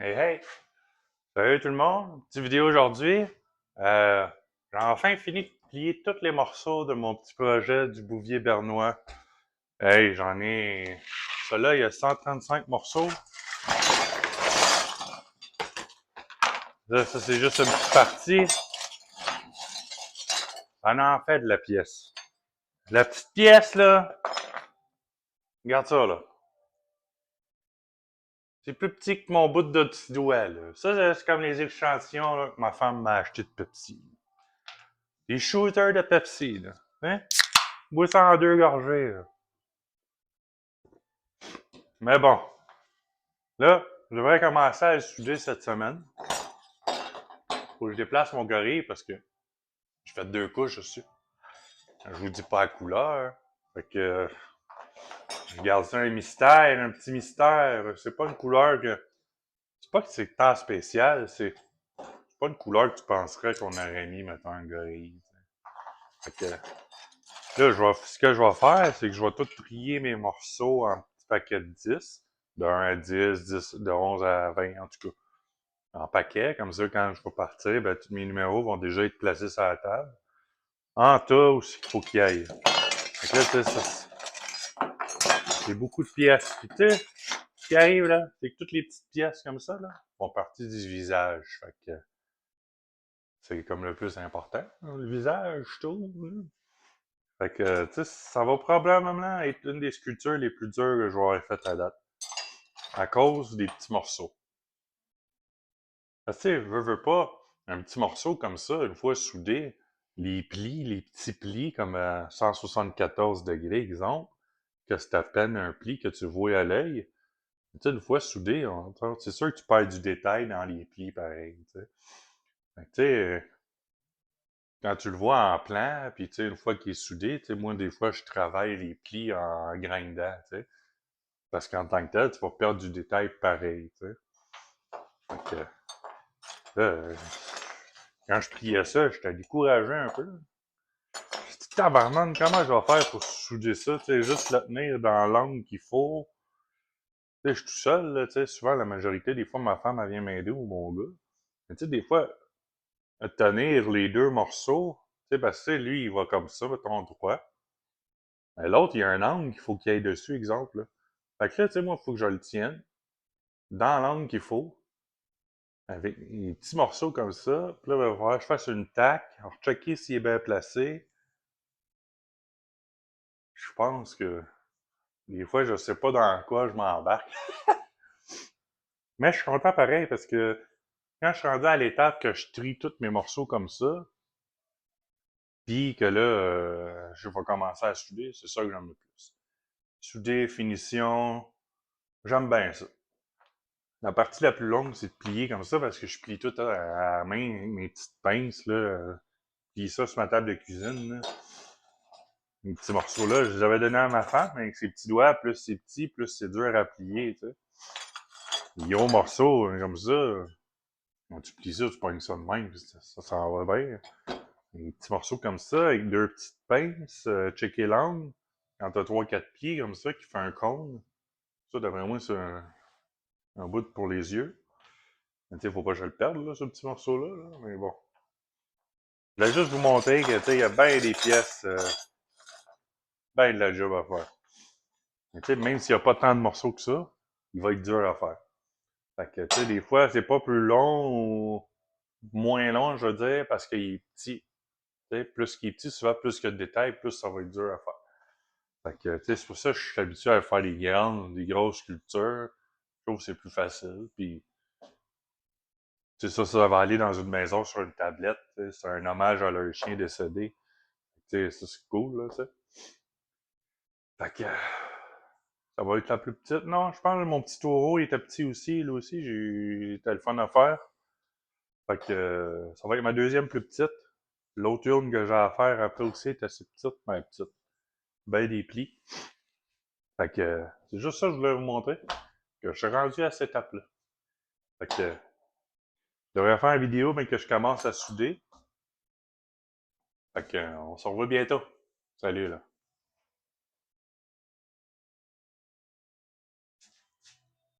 Hey hey! Salut tout le monde! Petite vidéo aujourd'hui. J'ai enfin fini de plier tous les morceaux de mon petit projet du Bouvier bernois. Hey, j'en ai... Celui-là, il y a 135 morceaux. Là, ça, c'est juste une petite partie. On en fait de la pièce. La petite pièce, là, regarde ça, là. C'est plus petit que mon bout de petit doigt, là. Ça, c'est comme les échantillons là, que ma femme m'a acheté de Pepsi. Les shooters de Pepsi, là. Hein? Bois ça en deux gorgées, là. Mais bon, là, je devrais commencer à le souder cette semaine. Faut que je déplace mon gorille parce que je fais deux couches dessus. Je vous dis pas la couleur. Fait que je garde ça un mystère, un petit mystère. C'est pas une couleur que. C'est pas que c'est tant spécial, c'est pas une couleur que tu penserais qu'on aurait mis, mettons, un gorille. Fait que là, ce que je vais faire, c'est que je vais tout trier mes morceaux en petits paquets de 10. De 1 à 10, de 11 à 20 en tout cas. En paquet, comme ça, quand je vais partir, ben, tous mes numéros vont déjà être placés sur la table. En tas aussi qu'il faut qu'il aille. Donc là, tu sais, c'est beaucoup de pièces. Puis tu sais, ce qui arrive là, c'est que toutes les petites pièces comme ça, là, font partie du visage. Fait que c'est comme le plus important, hein, le visage, je trouve. Là. Fait que, tu sais, ça va probablement être une des sculptures les plus dures que je vais avoir faites à date. À cause des petits morceaux. Parce que, tu sais, veux pas, un petit morceau comme ça, une fois soudé, les plis, les petits plis, comme à 174 degrés, exemple, que c'est à peine un pli que tu vois à l'œil. Tu sais, une fois soudé, c'est sûr que tu perds du détail dans les plis, pareil, tu sais. Fait que, tu sais, quand tu le vois en plan, puis tu sais, une fois qu'il est soudé, tu sais, moi, des fois, je travaille les plis en grindant, tu sais. Parce qu'en tant que tel, tu vas perdre du détail pareil, tu sais. Fait que, là, quand je pliais ça, j'étais découragé un peu. Je dis, tabarnak, comment je vais faire pour souder ça? Tu sais, juste le tenir dans l'angle qu'il faut. Tu sais, je suis tout seul, là, tu sais, souvent, la majorité des fois, ma femme, elle vient m'aider ou mon gars. Mais tu sais, des fois, tenir les deux morceaux, tu sais, parce que tu sais, lui, il va comme ça, mettons, droit. Mais l'autre, il y a un angle qu'il faut qu'il aille dessus, exemple, là. Fait que là, tu sais, moi, il faut que je le tienne dans l'angle qu'il faut, avec des petits morceaux comme ça. Puis là, il va falloir que je fasse une taque, alors checker s'il est bien placé. Je pense que des fois, je sais pas dans quoi je m'embarque. Mais je suis content pareil parce que quand je suis rendu à l'étape que je trie tous mes morceaux comme ça, puis que là, je vais commencer à souder, c'est ça que j'aime le plus. Souder, finition, j'aime bien ça. La partie la plus longue, c'est de plier comme ça parce que je plie tout à la main, avec mes petites pinces, là. Plier ça sur ma table de cuisine, là. Les petits morceaux-là, je les avais donnés à ma femme, mais avec ses petits doigts, plus c'est petit, plus c'est dur à plier, tu sais. Les gros morceaux, comme ça, quand tu plies ça, tu pognes ça de même, puis ça s'en va bien. Des petits morceaux comme ça, avec deux petites pinces, checker l'angle. Quand t'as 3-4 pieds comme ça, qui fait un cône. Ça, d'après moi, c'est un bout pour les yeux. Mais tu sais, faut pas que je le perde, là, ce petit morceau-là, là. Mais bon. Je voulais juste vous montrer que, tu sais, il y a bien des pièces, bien de la job à faire. Mais tu sais, même s'il n'y a pas tant de morceaux que ça, il va être dur à faire. Fait que, tu sais, des fois, c'est pas plus long ou moins long, je veux dire, parce qu'il est petit. Tu sais, plus qu'il est petit, souvent, plus qu'il y a de détails, plus ça va être dur à faire. Fait que, tu sais, c'est pour ça que je suis habitué à faire des grosses sculptures. Je trouve que c'est plus facile. Puis, tu sais, ça va aller dans une maison sur une tablette. C'est un hommage à leur chien décédé. Tu sais, ça, c'est cool, là, tu sais. Fait que, ça va être la plus petite. Non, je pense que mon petit taureau, il était petit aussi. Lui aussi, c'était le fun à faire. Fait que, ça va être ma deuxième plus petite. L'autre urne que j'ai à faire après aussi est assez petite, mais petite. Ben des plis. Fait que, c'est juste ça que je voulais vous montrer. Que je suis rendu à cette étape-là. Fait que, je devrais faire une vidéo, mais que je commence à souder. Fait que, on se revoit bientôt. Salut, là.